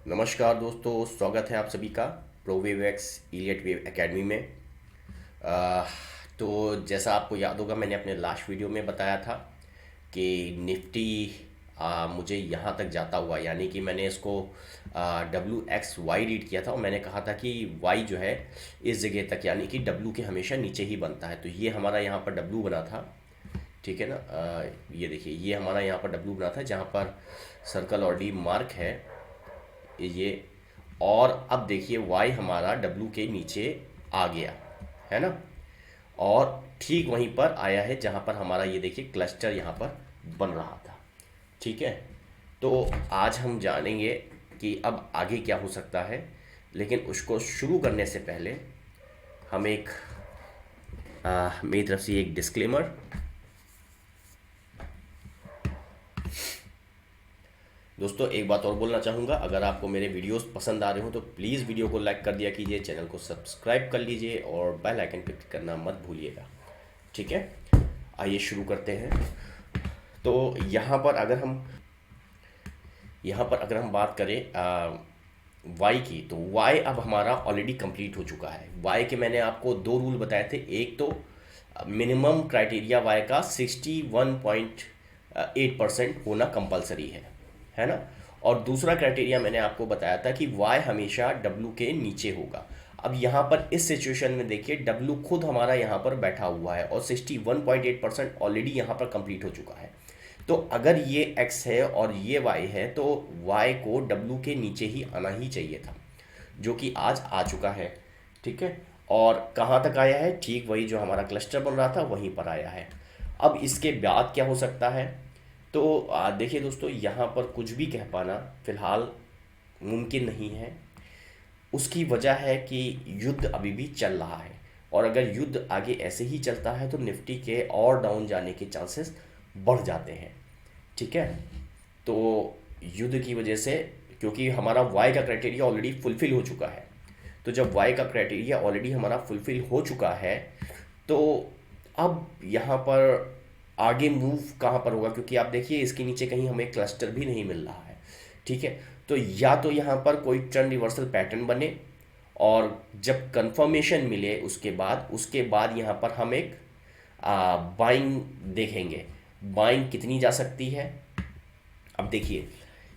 नमस्कार दोस्तों, स्वागत है आप सभी का प्रोवेव एक्स इलियट वेव एकेडमी में। अ, तो जैसा आपको याद होगा, मैंने अपने लास्ट वीडियो में बताया था कि निफ्टी मुझे यहाँ तक जाता हुआ, यानी कि मैंने इसको WXY रीड किया था और मैंने कहा था कि Y जो है इस जगह तक, यानी कि W के हमेशा नीचे ही बनता है। तो ये हमारा यहाँ पर W बना था, ठीक है ना। ये देखिए, ये हमारा यहाँ पर W बना था जहाँ पर सर्कल और डी मार्क है ये। और अब देखिए वाई हमारा डब्लू के नीचे आ गया है ना, और ठीक वहीं पर आया है जहाँ पर हमारा ये देखिए क्लस्टर यहाँ पर बन रहा था। ठीक है, तो आज हम जानेंगे कि अब आगे क्या हो सकता है, लेकिन उसको शुरू करने से पहले हम एक मेरी तरफ से एक डिस्क्लेमर। दोस्तों, एक बात और बोलना चाहूँगा, अगर आपको मेरे वीडियोस पसंद आ रहे हो तो प्लीज़ वीडियो को लाइक कर दिया कीजिए, चैनल को सब्सक्राइब कर लीजिए और बेल आइकन क्लिक करना मत भूलिएगा। ठीक है, आइए शुरू करते हैं। तो यहाँ पर अगर हम बात करें वाई की, तो वाई अब हमारा ऑलरेडी कंप्लीट हो चुका है। वाई के मैंने आपको दो रूल बताए थे। एक तो मिनिमम क्राइटेरिया वाई का 61.8% होना कंपलसरी है ना। और दूसरा क्राइटेरिया मैंने आपको बताया था कि वाई हमेशा डब्लू के नीचे होगा। अब यहाँ पर इस सिचुएशन में देखिए, डब्लू खुद हमारा यहाँ पर बैठा हुआ है और 61.8% ऑलरेडी यहाँ पर कंप्लीट हो चुका है। तो अगर ये x है और ये y है, तो y को w के नीचे ही आना ही चाहिए था, जो कि आज आ चुका है। ठीक है, और कहाँ तक आया है? ठीक वही जो हमारा क्लस्टर बन रहा था वहीं पर आया है। अब इसके बाद क्या हो सकता है? तो देखिए दोस्तों, यहाँ पर कुछ भी कह पाना फिलहाल मुमकिन नहीं है। उसकी वजह है कि युद्ध अभी भी चल रहा है, और अगर युद्ध आगे ऐसे ही चलता है तो निफ्टी के और डाउन जाने के चांसेस बढ़ जाते हैं। ठीक है, तो युद्ध की वजह से, क्योंकि हमारा वाई का क्राइटेरिया ऑलरेडी फुलफिल हो चुका है, तो जब वाई का क्राइटेरिया ऑलरेडी हमारा फुलफिल हो चुका है, तो अब यहाँ पर आगे मूव कहाँ पर होगा? क्योंकि आप देखिए, इसके नीचे कहीं हमें क्लस्टर भी नहीं मिल रहा है। ठीक है, तो या तो यहाँ पर कोई ट्रेंड रिवर्सल पैटर्न बने, और जब कंफर्मेशन मिले उसके बाद यहाँ पर हम एक बाइंग देखेंगे। बाइंग कितनी जा सकती है? अब देखिए,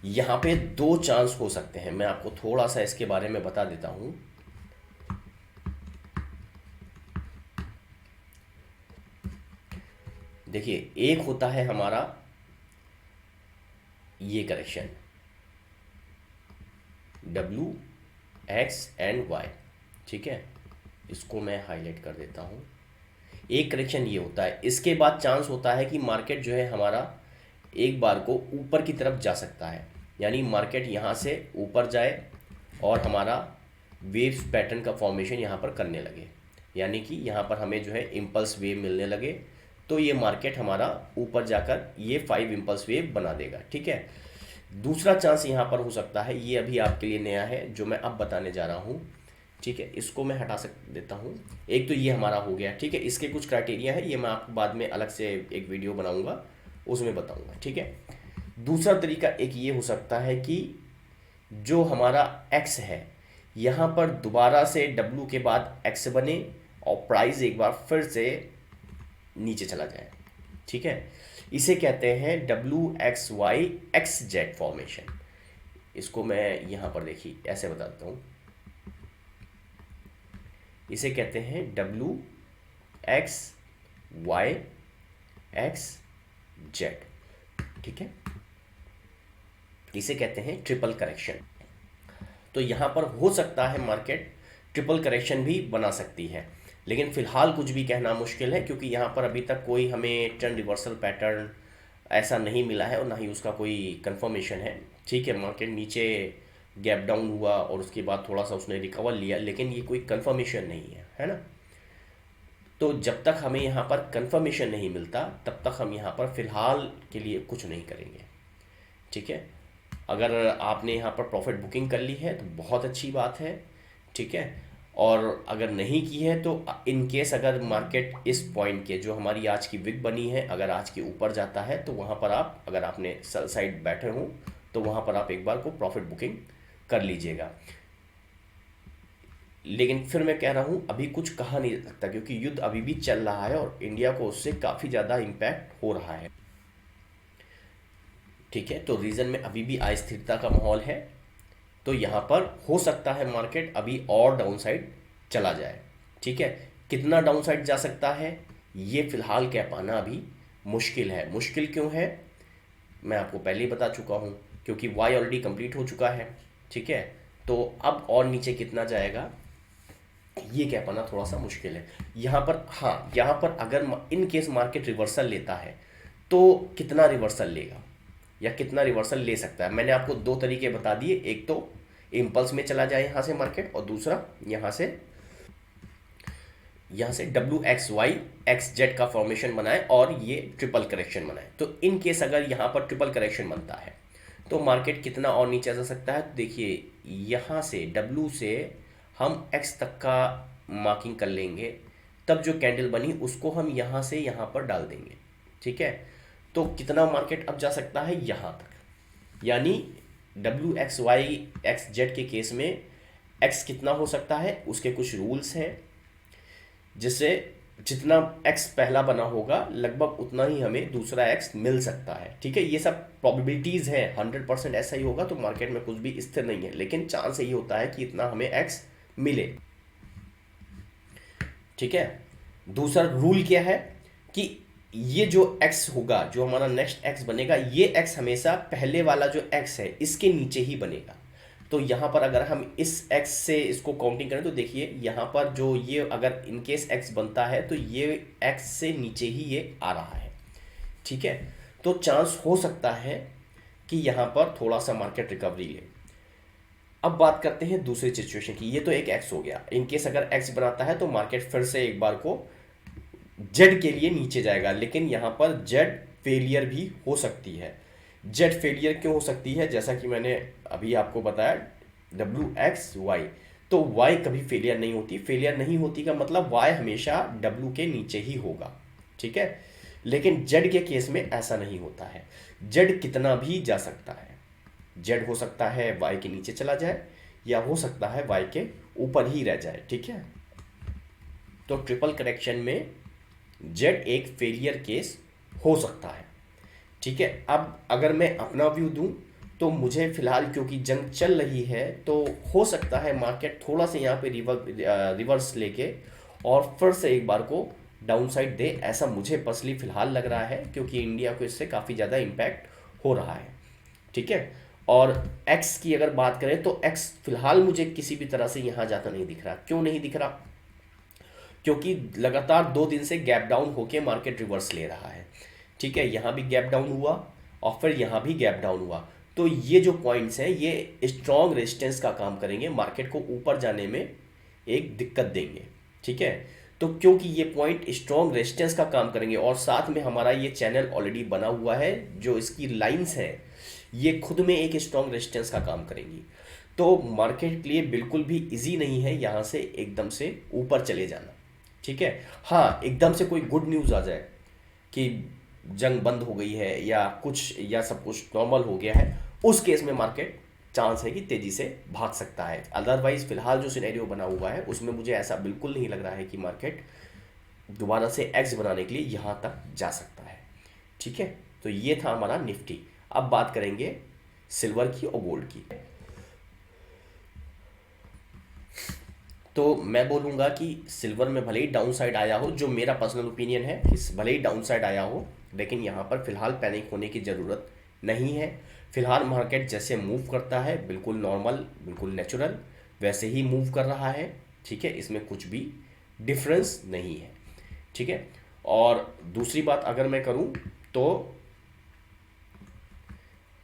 यहाँ पे दो चांस हो सकते हैं। मैं आपको थोड़ा सा इसके बारे में बता देता हूँ। देखिए, एक होता है हमारा ये correction W X and Y। ठीक है, इसको मैं हाईलाइट कर देता हूँ। एक करेक्शन ये होता है, इसके बाद चांस होता है कि मार्केट जो है हमारा एक बार को ऊपर की तरफ जा सकता है, यानी मार्केट यहाँ से ऊपर जाए और हमारा वेव्स पैटर्न का फॉर्मेशन यहाँ पर करने लगे, यानी कि यहाँ पर हमें जो है इम्पल्स वेव मिलने लगे, तो ये मार्केट हमारा ऊपर जाकर ये 5 इम्पल्स वेव बना देगा। ठीक है, दूसरा चांस यहाँ पर हो सकता है, ये अभी आपके लिए नया है जो मैं अब बताने जा रहा हूँ। ठीक है, इसको मैं हटा देता हूँ। एक तो ये हमारा हो गया। ठीक है, इसके कुछ क्राइटेरिया है, ये मैं आपको बाद में अलग से एक वीडियो बनाऊंगा, उसमें बताऊंगा। ठीक है, दूसरा तरीका एक ये हो सकता है कि जो हमारा x है, यहाँ पर दोबारा से w के बाद x बने और प्राइस एक बार फिर से नीचे चला जाए। ठीक है, इसे कहते हैं WXY XZ फॉर्मेशन। इसको मैं यहाँ पर देखिए ऐसे बताता हूँ, इसे कहते हैं WXY XZ। ठीक है, इसे कहते हैं ट्रिपल करेक्शन। तो यहाँ पर हो सकता है मार्केट ट्रिपल करेक्शन भी बना सकती है, लेकिन फिलहाल कुछ भी कहना मुश्किल है, क्योंकि यहाँ पर अभी तक कोई हमें ट्रेंड रिवर्सल पैटर्न ऐसा नहीं मिला है और ना ही उसका कोई कंफर्मेशन है। ठीक है, मार्केट नीचे गैप डाउन हुआ और उसके बाद थोड़ा सा उसने रिकवर लिया, लेकिन ये कोई कंफर्मेशन नहीं है ना। तो जब तक हमें यहाँ पर कंफर्मेशन नहीं मिलता, तब तक हम यहाँ पर फिलहाल के लिए कुछ नहीं करेंगे। ठीक है, अगर आपने यहाँ पर प्रॉफिट बुकिंग कर ली है तो बहुत अच्छी बात है। ठीक है, और अगर नहीं की है तो इन केस अगर मार्केट इस पॉइंट के, जो हमारी आज की विक बनी है, अगर आज के ऊपर जाता है, तो वहाँ पर आप, अगर आपने सेल साइड बैठे हो, तो वहाँ पर आप एक बार को प्रॉफिट बुकिंग कर लीजिएगा। लेकिन फिर मैं कह रहा हूँ अभी कुछ कहा नहीं जा सकता, क्योंकि युद्ध अभी भी चल रहा है और इंडिया को उससे काफ़ी ज़्यादा इम्पैक्ट हो रहा है। ठीक है, तो रीजन में अभी भी अस्थिरता का माहौल है, तो यहाँ पर हो सकता है मार्केट अभी और डाउन साइड चला जाए। ठीक है, कितना डाउन साइड जा सकता है ये फिलहाल कह पाना अभी मुश्किल है। मुश्किल क्यों है मैं आपको पहले ही बता चुका हूँ, क्योंकि वाई ऑलरेडी कंप्लीट हो चुका है। ठीक है, तो अब और नीचे कितना जाएगा ये कह पाना थोड़ा सा मुश्किल है यहाँ पर। हाँ, यहाँ पर अगर इन केस मार्केट रिवर्सल लेता है तो कितना रिवर्सल लेगा या कितना रिवर्सल ले सकता है, मैंने आपको दो तरीके बता दिए। एक तो इम्पल्स में चला जाए यहाँ से मार्केट, और दूसरा यहाँ से W X Y X Z का फॉर्मेशन बनाए और ये ट्रिपल करेक्शन बनाए। तो इन केस अगर यहाँ पर ट्रिपल करेक्शन बनता है तो मार्केट कितना और नीचे जा सकता है। तो देखिए यहाँ से डब्ल्यू से हम एक्स तक का मार्किंग कर लेंगे, तब जो कैंडल बनी उसको हम यहाँ से यहाँ पर डाल देंगे। ठीक है, तो कितना मार्केट अब जा सकता है यहाँ तक, यानी W X Y X Z के केस में एक्स कितना हो सकता है, उसके कुछ रूल्स हैं जिससे जितना एक्स पहला बना होगा लगभग उतना ही हमें दूसरा एक्स मिल सकता है। ठीक है, ये सब प्रोबेबिलिटीज़ हैं, 100% ऐसा ही होगा तो मार्केट में कुछ भी स्थिर नहीं है, लेकिन चांस यही होता है कि इतना हमें एक्स मिले। ठीक है, दूसरा रूल क्या है कि ये जो x होगा, जो हमारा नेक्स्ट x बनेगा, ये x हमेशा पहले वाला जो x है इसके नीचे ही बनेगा। तो यहाँ पर अगर हम इस x से इसको काउंटिंग करें तो देखिए यहाँ पर जो ये अगर इनकेस x बनता है तो ये x से नीचे ही ये आ रहा है। ठीक है, तो चांस हो सकता है कि यहाँ पर थोड़ा सा मार्केट रिकवरी ले। अब बात करते हैं दूसरी सिचुएशन की। ये तो एक x हो गया, इनकेस अगर x बनाता है तो मार्केट फिर से एक बार को जेड के लिए नीचे जाएगा, लेकिन यहाँ पर जेड फेलियर भी हो सकती है। जेड फेलियर क्यों हो सकती है, जैसा कि मैंने अभी आपको बताया डब्ल्यू एक्स वाई, तो वाई कभी फेलियर नहीं होती। फेलियर नहीं होती का मतलब वाई हमेशा डब्ल्यू के नीचे ही होगा। ठीक है, लेकिन जेड के केस में ऐसा नहीं होता है, जेड कितना भी जा सकता है। जेड हो सकता है वाई के नीचे चला जाए या हो सकता है वाई के ऊपर ही रह जाए। ठीक है, तो ट्रिपल करेक्शन में जेड एक फेलियर केस हो सकता है। ठीक है, अब अगर मैं अपना व्यू दूं तो मुझे फिलहाल क्योंकि जंग चल रही है तो हो सकता है मार्केट थोड़ा सा यहाँ पे रिवर्स लेके और फिर से एक बार को डाउन साइड दे, ऐसा मुझे पर्सनली फिलहाल लग रहा है, क्योंकि इंडिया को इससे काफ़ी ज़्यादा इम्पैक्ट हो रहा है। ठीक है, और एक्स की अगर बात करें तो एक्स फिलहाल मुझे किसी भी तरह से यहाँ जाता नहीं दिख रहा। क्यों नहीं दिख रहा, क्योंकि लगातार 2 दिन से गैप डाउन होके मार्केट रिवर्स ले रहा है। ठीक है, यहाँ भी गैप डाउन हुआ और फिर यहाँ भी गैप डाउन हुआ, तो ये जो पॉइंट्स हैं ये स्ट्रॉन्ग रेजिस्टेंस का काम करेंगे, मार्केट को ऊपर जाने में एक दिक्कत देंगे। ठीक है, तो क्योंकि ये पॉइंट स्ट्रॉन्ग रेजिस्टेंस का काम करेंगे और साथ में हमारा ये चैनल ऑलरेडी बना हुआ है, जो इसकी लाइंस हैं ये खुद में एक स्ट्रॉन्ग रेजिस्टेंस का काम करेंगी, तो मार्केट के लिए बिल्कुल भी इजी नहीं है यहाँ से एकदम से ऊपर चले जाना। ठीक है, हाँ एकदम से कोई गुड न्यूज़ आ जाए कि जंग बंद हो गई है या कुछ या सब कुछ नॉर्मल हो गया है, उस केस में मार्केट चांस है कि तेज़ी से भाग सकता है। अदरवाइज फिलहाल जो सिनेरियो बना हुआ है उसमें मुझे ऐसा बिल्कुल नहीं लग रहा है कि मार्केट दोबारा से एक्स बनाने के लिए यहाँ तक जा सकता है। ठीक है, तो ये था हमारा निफ्टी। अब बात करेंगे सिल्वर की और गोल्ड की। तो मैं बोलूँगा कि सिल्वर में भले ही डाउन साइड आया हो, जो मेरा पर्सनल ओपिनियन है कि भले ही डाउन साइड आया हो, लेकिन यहाँ पर फिलहाल पैनिक होने की ज़रूरत नहीं है। फिलहाल मार्केट जैसे मूव करता है बिल्कुल नॉर्मल, बिल्कुल नेचुरल वैसे ही मूव कर रहा है। ठीक है, इसमें कुछ भी डिफरेंस नहीं है। ठीक है, और दूसरी बात अगर मैं करूँ तो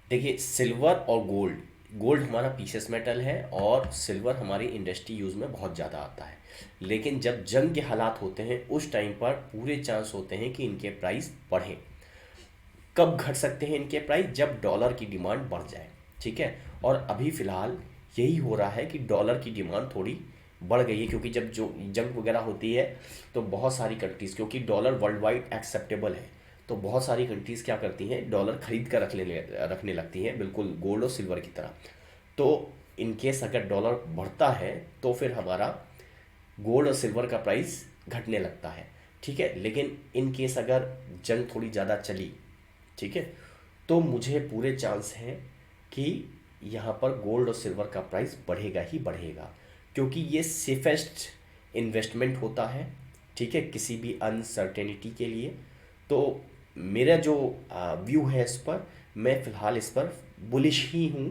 देखिए सिल्वर और गोल्ड, गोल्ड हमारा पीसेस मेटल है और सिल्वर हमारी इंडस्ट्री यूज़ में बहुत ज़्यादा आता है, लेकिन जब जंग के हालात होते हैं उस टाइम पर पूरे चांस होते हैं कि इनके प्राइस बढ़ें। कब घट सकते हैं इनके प्राइस, जब डॉलर की डिमांड बढ़ जाए। ठीक है, और अभी फ़िलहाल यही हो रहा है कि डॉलर की डिमांड थोड़ी बढ़ गई है, क्योंकि जब जो जंग वगैरह होती है तो बहुत सारी कंट्रीज़, क्योंकि डॉलर वर्ल्ड वाइड एक्सेप्टेबल है, तो बहुत सारी कंट्रीज़ क्या करती हैं डॉलर खरीद कर रखने लगती हैं, बिल्कुल गोल्ड और सिल्वर की तरह। तो इन केस अगर डॉलर बढ़ता है तो फिर हमारा गोल्ड और सिल्वर का प्राइस घटने लगता है, ठीक है। लेकिन इन केस अगर जंग थोड़ी ज़्यादा चली, ठीक है, तो मुझे पूरे चांस हैं कि यहाँ पर गोल्ड और सिल्वर का प्राइस बढ़ेगा ही बढ़ेगा, क्योंकि ये सेफेस्ट इन्वेस्टमेंट होता है, ठीक है, किसी भी अनसर्टेनिटी के लिए। तो मेरा जो व्यू है इस पर, मैं फ़िलहाल इस पर बुलिश ही हूँ।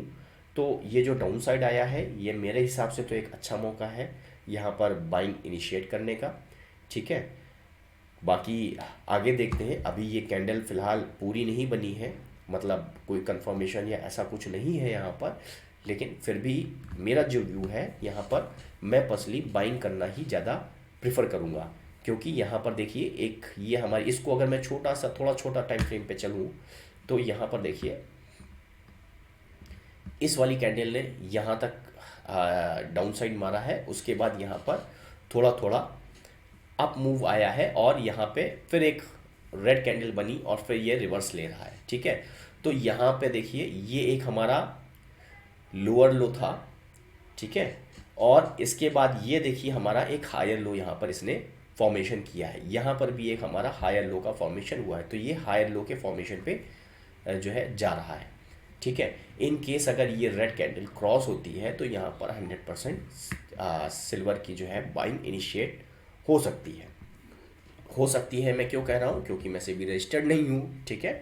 तो ये जो डाउन साइड आया है, ये मेरे हिसाब से तो एक अच्छा मौका है यहाँ पर बाइंग इनिशिएट करने का, ठीक है। बाकी आगे देखते हैं। अभी ये कैंडल फ़िलहाल पूरी नहीं बनी है, मतलब कोई कंफर्मेशन या ऐसा कुछ नहीं है यहाँ पर, लेकिन फिर भी मेरा जो व्यू है यहाँ पर, मैं पर्सनली बाइंग करना ही ज़्यादा प्रेफर करूँगा। क्योंकि यहाँ पर देखिए, एक ये हमारी, इसको अगर मैं छोटा सा, थोड़ा छोटा टाइम फ्रेम पे चलूँ, तो यहाँ पर देखिए इस वाली कैंडल ने यहाँ तक डाउन साइड मारा है, उसके बाद यहाँ पर थोड़ा थोड़ा अप मूव आया है, और यहाँ पे फिर एक रेड कैंडल बनी और फिर ये रिवर्स ले रहा है, ठीक है। तो यहाँ पे देखिए ये एक हमारा लोअर लो था, ठीक है, और इसके बाद ये देखिए हमारा एक हायर लो यहाँ पर इसने फॉर्मेशन किया है। यहाँ पर भी एक हमारा हायर लो का फॉर्मेशन हुआ है, तो ये हायर लो के फॉर्मेशन पे जो है जा रहा है, ठीक है। इन केस अगर ये रेड कैंडल क्रॉस होती है तो यहाँ पर 100% सिल्वर की जो है बाइंग इनिशिएट हो सकती है। हो सकती है मैं क्यों कह रहा हूँ, क्योंकि मैं से भी रजिस्टर्ड नहीं हूँ, ठीक है।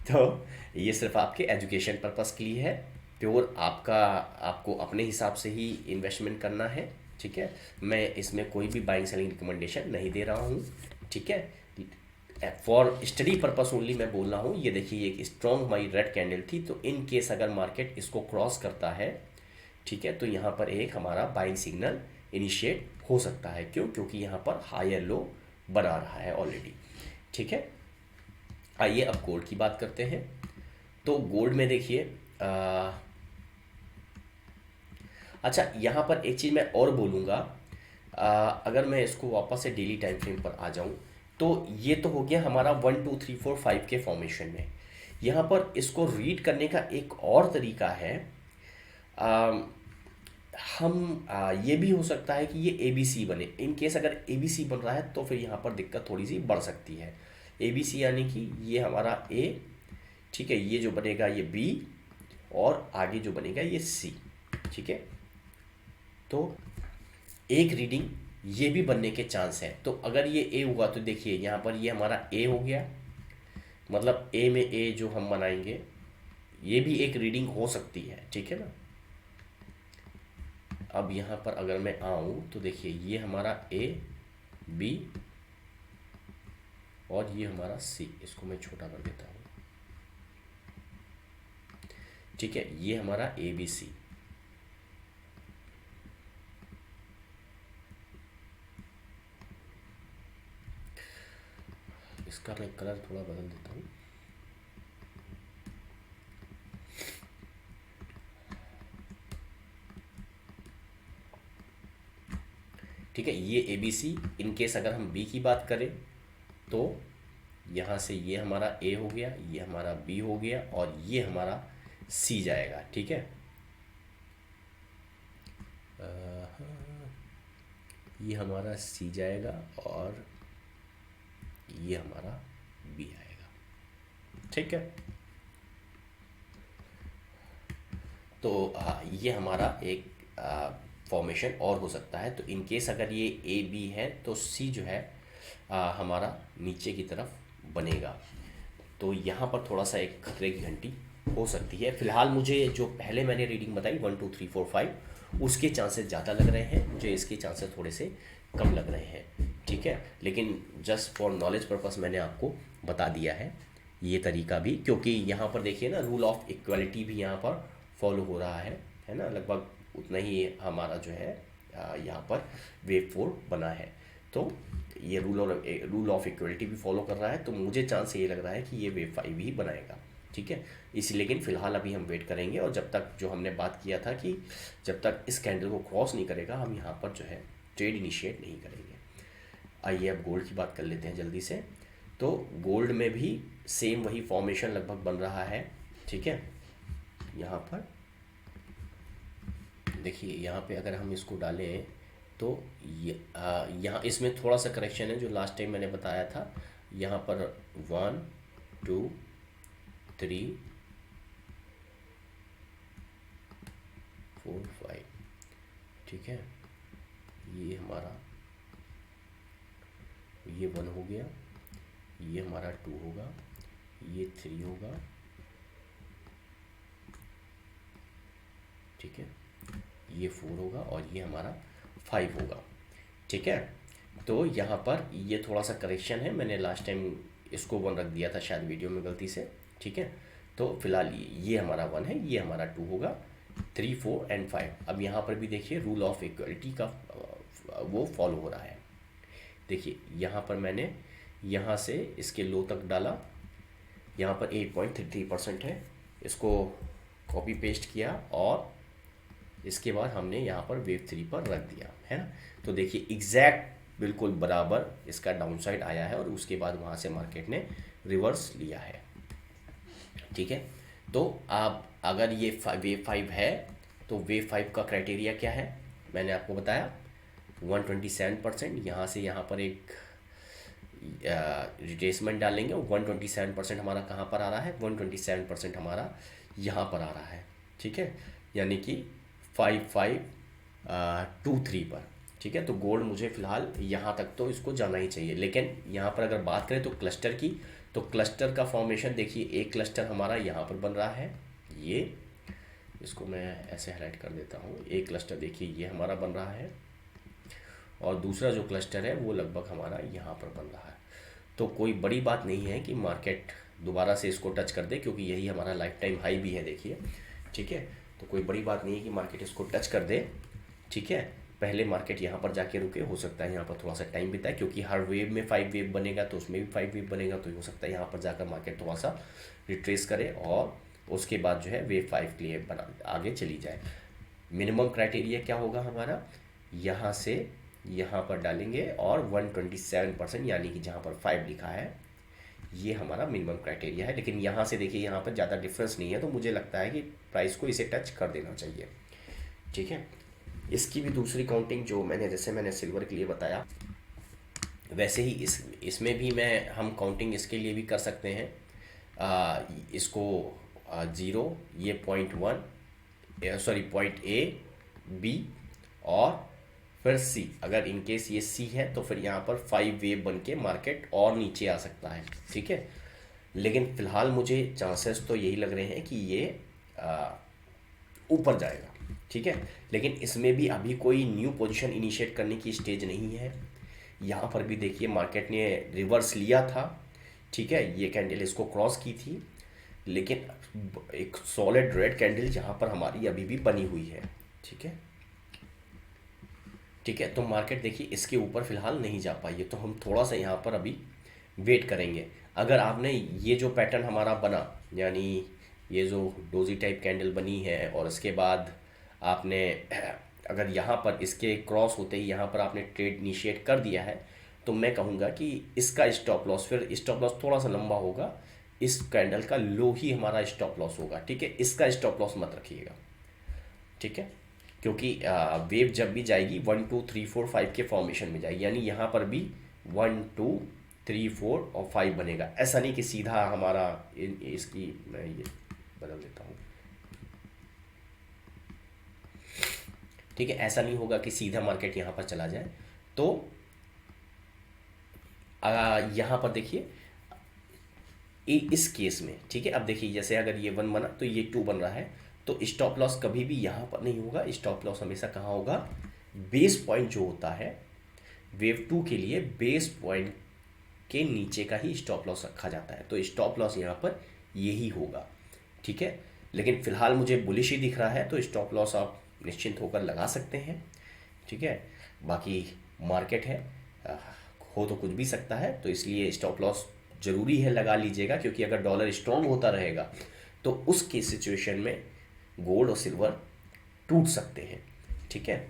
तो ये सिर्फ आपके एजुकेशन पर्पस के लिए है, प्योर आपका, आपको अपने हिसाब से ही इन्वेस्टमेंट करना है, ठीक है। मैं इसमें कोई भी बाइंग सेलिंग रिकमेंडेशन नहीं दे रहा हूँ, ठीक है। फॉर स्टडी पर्पस ओनली मैं बोल रहा हूँ। ये देखिए एक स्ट्रॉन्ग हमारी रेड कैंडल थी, तो इन केस अगर मार्केट इसको क्रॉस करता है, ठीक है, तो यहाँ पर एक हमारा बाइंग सिग्नल इनिशिएट हो सकता है। क्यों? क्योंकि यहाँ पर हायर लो बना रहा है ऑलरेडी, ठीक है। आइए अब गोल्ड की बात करते हैं। तो गोल्ड में देखिए अच्छा, यहाँ पर एक चीज़ मैं और बोलूँगा, अगर मैं इसको वापस से डेली टाइम फ्रेम पर आ जाऊँ, तो ये तो हो गया हमारा 1 2 3 4 5 के फॉर्मेशन में। यहाँ पर इसको रीड करने का एक और तरीका है। आ, ये भी हो सकता है कि ये ए बी सी बने। इन केस अगर ए बी सी बन रहा है तो फिर यहाँ पर दिक्कत थोड़ी सी बढ़ सकती है। ए बी सी यानी कि ये हमारा ए, ठीक है, ये जो बनेगा ये बी, और आगे जो बनेगा ये सी, ठीक है। तो एक रीडिंग ये भी बनने के चांस है। तो अगर ये ए हुआ तो देखिए यहाँ पर ये हमारा ए हो गया, मतलब ए में ए जो हम बनाएंगे, ये भी एक रीडिंग हो सकती है, ठीक है ना। अब यहाँ पर अगर मैं आऊँ तो देखिए ये हमारा ए बी और ये हमारा सी, इसको मैं छोटा कर देता हूँ, ठीक है। ये हमारा ए बी सी, इसका मैं कलर थोड़ा बदल देता हूँ, ठीक है। ये A B C. In case अगर हम बी की बात करें तो यहाँ से ये हमारा ए हो गया, ये हमारा बी हो गया, और ये हमारा सी जाएगा, ठीक है। ये हमारा सी जाएगा और ये हमारा बी आएगा, ठीक है। तो ये हमारा एक फॉर्मेशन और हो सकता है। तो इन केस अगर ये ए बी है तो सी जो है हमारा नीचे की तरफ बनेगा। तो यहाँ पर थोड़ा सा एक खतरे की घंटी हो सकती है। फिलहाल मुझे जो पहले मैंने रीडिंग बताई 1 2 3 4 5, उसके चांसेस ज़्यादा लग रहे हैं, मुझे इसके चांसेस थोड़े से कम लग रहे हैं, ठीक है। लेकिन जस्ट फॉर नॉलेज पर्पस मैंने आपको बता दिया है ये तरीका भी, क्योंकि यहाँ पर देखिए ना रूल ऑफ इक्वालिटी भी यहाँ पर फॉलो हो रहा है ना। लगभग उतना ही हमारा जो है यहाँ पर वेव 4 बना है। तो ये रूल ऑफ इक्वलिटी भी फॉलो कर रहा है, तो मुझे चांस ये लग रहा है कि ये वेव 5 ही बनाएगा, ठीक है। इसी लेकिन फ़िलहाल अभी हम वेट करेंगे, और जब तक जो हमने बात किया था कि जब तक इस कैंडल को क्रॉस नहीं करेगा हम यहाँ पर जो है ट्रेड इनिशिएट नहीं करेंगे। आइए अब गोल्ड की बात कर लेते हैं जल्दी से। तो गोल्ड में भी सेम वही फॉर्मेशन लगभग बन रहा है, ठीक है। यहाँ पर देखिए यहाँ पे अगर हम इसको डालें तो यहाँ इसमें थोड़ा सा करेक्शन है जो लास्ट टाइम मैंने बताया था। यहाँ पर 1 2 3 4 5, ठीक है। ये हमारा ये 1 हो गया, ये हमारा 2 होगा, ये 3 होगा, ठीक है, ये 4 होगा और ये हमारा 5 होगा, ठीक है। तो यहाँ पर ये थोड़ा सा करेक्शन है, मैंने लास्ट टाइम इसको 1 रख दिया था शायद वीडियो में गलती से, ठीक है। तो फिलहाल ये हमारा 1 है, ये हमारा 2 होगा, 3 4 एंड 5। अब यहाँ पर भी देखिए रूल ऑफ इक्वलिटी का वो फॉलो हो रहा है। देखिए यहाँ पर मैंने यहाँ से इसके लो तक डाला, यहाँ पर 8.33% है, इसको कॉपी पेस्ट किया और इसके बाद हमने यहाँ पर वेव 3 पर रख दिया है ना। तो देखिए एग्जैक्ट बिल्कुल बराबर इसका डाउनसाइड आया है और उसके बाद वहाँ से मार्केट ने रिवर्स लिया है, ठीक है। तो आप अगर ये वेव 5 है तो वेव 5 का क्राइटेरिया क्या है, मैंने आपको बताया 127%। यहाँ से यहाँ पर एक रिट्रेसमेंट डालेंगे, 127% हमारा कहाँ पर आ रहा है, 127% हमारा यहाँ पर आ रहा है, ठीक है, यानी कि 5523 पर, ठीक है। तो गोल्ड मुझे फ़िलहाल यहाँ तक तो इसको जाना ही चाहिए। लेकिन यहाँ पर अगर बात करें तो क्लस्टर की, तो क्लस्टर का फॉर्मेशन देखिए, एक क्लस्टर हमारा यहाँ पर बन रहा है, ये इसको मैं ऐसे हाईलाइट कर देता हूँ, एक क्लस्टर देखिए ये हमारा बन रहा है और दूसरा जो क्लस्टर है वो लगभग हमारा यहाँ पर बन रहा है। तो कोई बड़ी बात नहीं है कि मार्केट दोबारा से इसको टच कर दे, क्योंकि यही हमारा लाइफ टाइम हाई भी है, देखिए, ठीक है। तो कोई बड़ी बात नहीं है कि मार्केट इसको टच कर दे, ठीक है। पहले मार्केट यहाँ पर जाके रुके, हो सकता है यहाँ पर थोड़ा सा टाइम बिताए, क्योंकि हर वेव में 5 वेव बनेगा तो उसमें भी 5 वेव बनेगा, तो हो सकता है यहाँ पर जाकर मार्केट थोड़ा सा रिट्रेस करे और उसके बाद जो है वेव 5 के लिए बना आगे चली जाए। मिनिमम क्राइटेरिया क्या होगा हमारा, यहाँ से यहाँ पर डालेंगे और 127%, यानी कि जहाँ पर 5 लिखा है ये हमारा मिनिमम क्राइटेरिया है। लेकिन यहाँ से देखिए यहाँ पर ज़्यादा डिफरेंस नहीं है, तो मुझे लगता है कि प्राइस को इसे टच कर देना चाहिए, ठीक है। इसकी भी दूसरी काउंटिंग जो मैंने सिल्वर के लिए बताया, वैसे ही इसमें भी हम काउंटिंग इसके लिए भी कर सकते हैं। इसको 0, ये 0.1 सॉरी 0.A, B और फिर C। अगर इनकेस ये C है तो फिर यहाँ पर 5 वेव बन के मार्केट और नीचे आ सकता है, ठीक है। लेकिन फ़िलहाल मुझे चांसेस तो यही लग रहे हैं कि ये ऊपर जाएगा, ठीक है। लेकिन इसमें भी अभी कोई न्यू पोजीशन इनिशिएट करने की स्टेज नहीं है। यहाँ पर भी देखिए मार्केट ने रिवर्स लिया था, ठीक है, ये कैंडल इसको क्रॉस की थी, लेकिन एक सॉलिड रेड कैंडल यहाँ पर हमारी अभी भी बनी हुई है, ठीक है, ठीक है। तो मार्केट देखिए इसके ऊपर फ़िलहाल नहीं जा पाई है, तो हम थोड़ा सा यहाँ पर अभी वेट करेंगे। अगर आपने ये जो पैटर्न हमारा बना, यानी ये जो डोजी टाइप कैंडल बनी है और उसके बाद आपने अगर यहाँ पर इसके क्रॉस होते ही यहाँ पर आपने ट्रेड इनिशिएट कर दिया है, तो मैं कहूँगा कि इसका स्टॉप लॉस, फिर स्टॉप लॉस थोड़ा सा लंबा होगा, इस कैंडल का लो ही हमारा स्टॉप लॉस होगा, ठीक है। इसका स्टॉप लॉस मत रखिएगा, ठीक है, क्योंकि वेव जब भी जाएगी 1 2 3 4 5 के फॉर्मेशन में जाएगी, यानी यहाँ पर भी 1 2 3 4 और 5 बनेगा। ऐसा नहीं कि सीधा हमारा इसकी, मैं ये बदल देता हूँ, ठीक है, ऐसा नहीं होगा कि सीधा मार्केट यहाँ पर चला जाए। तो यहाँ पर देखिए इस केस में, ठीक है, अब देखिए जैसे अगर ये 1 बना तो ये 2 बन रहा है, तो स्टॉप लॉस कभी भी यहाँ पर नहीं होगा। स्टॉप लॉस हमेशा कहाँ होगा, बेस पॉइंट जो होता है वेव 2 के लिए, बेस पॉइंट के नीचे का ही स्टॉप लॉस रखा जाता है। तो स्टॉप लॉस यहाँ पर यही होगा, ठीक है। लेकिन फ़िलहाल मुझे बुलिश ही दिख रहा है, तो स्टॉप लॉस आप निश्चिंत होकर लगा सकते हैं, ठीक है। बाकी मार्केट है, हो तो कुछ भी सकता है, तो इसलिए स्टॉप लॉस ज़रूरी है लगा लीजिएगा, क्योंकि अगर डॉलर स्ट्रॉन्ग होता रहेगा तो उसके सिचुएशन में गोल्ड और सिल्वर टूट सकते हैं, ठीक है।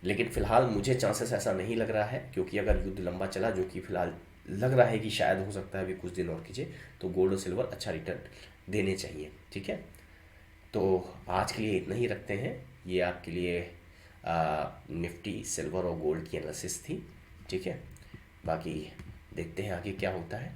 लेकिन फ़िलहाल मुझे चांसेस ऐसा नहीं लग रहा है, क्योंकि अगर युद्ध लंबा चला, जो कि फ़िलहाल लग रहा है कि शायद हो सकता है अभी कुछ दिन और कीजिए, तो गोल्ड और सिल्वर अच्छा रिटर्न देने चाहिए, ठीक है। तो आज के लिए इतना ही रखते हैं। ये आपके लिए निफ्टी सिल्वर और गोल्ड की एनालिसिस थी। ठीक है, बाकी देखते हैं आगे क्या होता है।